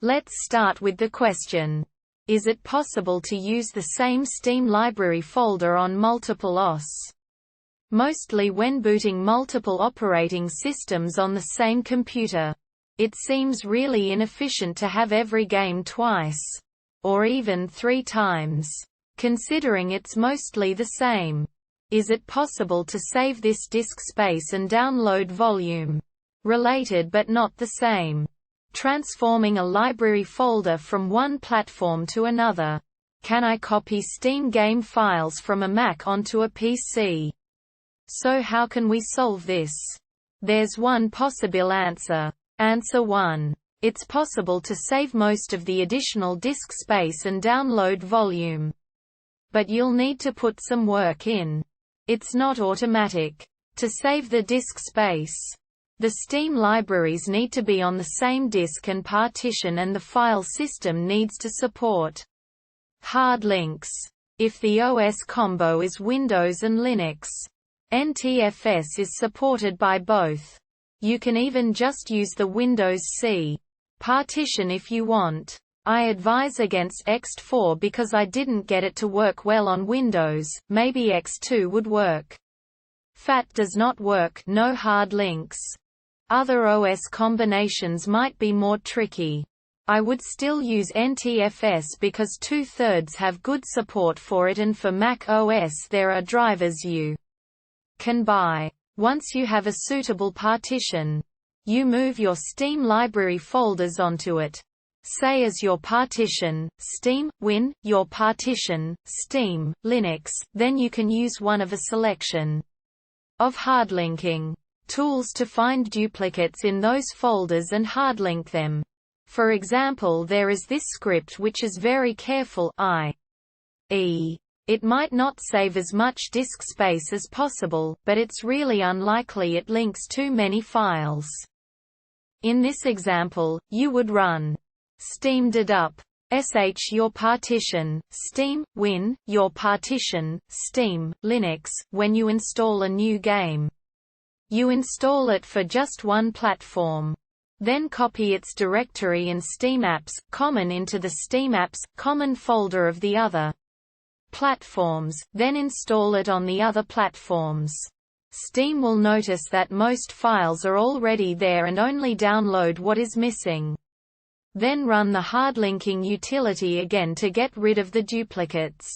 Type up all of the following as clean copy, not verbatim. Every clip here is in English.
Let's start with the question. Is it possible to use the same Steam library folder on multiple OS? Mostly when booting multiple operating systems on the same computer. It seems really inefficient to have every game twice. Or even 3 times. Considering it's mostly the same. Is it possible to save this disk space and download volume? Related but not the same. Transforming a library folder from one platform to another. Can I copy Steam game files from a Mac onto a PC? So how can we solve this? There's one possible answer. Answer 1. It's possible to save most of the additional disk space and download volume. But you'll need to put some work in. It's not automatic. To save the disk space, the Steam libraries need to be on the same disk and partition, and the file system needs to support hard links. If the OS combo is Windows and Linux, NTFS is supported by both. You can even just use the Windows C partition if you want. I advise against ext4 because I didn't get it to work well on Windows. Maybe ext2 would work. FAT does not work, no hard links. Other OS combinations might be more tricky. I would still use NTFS because 2/3 have good support for it, and for Mac OS there are drivers you can buy. Once you have a suitable partition, you move your Steam library folders onto it. Say as your partition, Steam, Win, your partition, Steam, Linux, then you can use one of a selection of hardlinking tools to find duplicates in those folders and hardlink them. For example, there is this script which is very careful, i.e. it might not save as much disk space as possible, but it's really unlikely it links too many files. In this example, you would run steam dedup sh your partition, Steam, Win, your partition, Steam, Linux. When you install a new game, you install it for just one platform. Then copy its directory and Steam Apps, Common into the Steam Apps, Common folder of the other platforms, then install it on the other platforms. Steam will notice that most files are already there and only download what is missing. Then run the hardlinking utility again to get rid of the duplicates.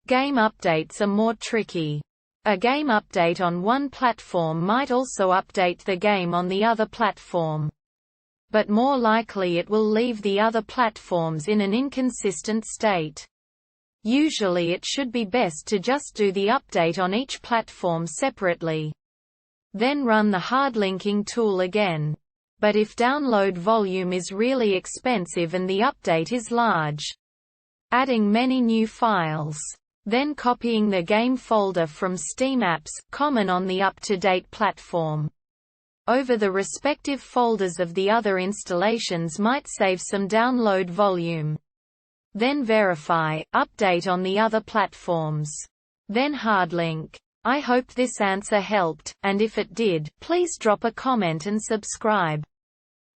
Game updates are more tricky. A game update on one platform might also update the game on the other platform. But more likely it will leave the other platforms in an inconsistent state. Usually it should be best to just do the update on each platform separately. Then run the hardlinking tool again. But if download volume is really expensive and the update is large, adding many new files, then copying the game folder from Steam Apps, Common on the up-to-date platform, over the respective folders of the other installations might save some download volume. Then verify, update on the other platforms. Then hardlink. I hope this answer helped, and if it did, please drop a comment and subscribe.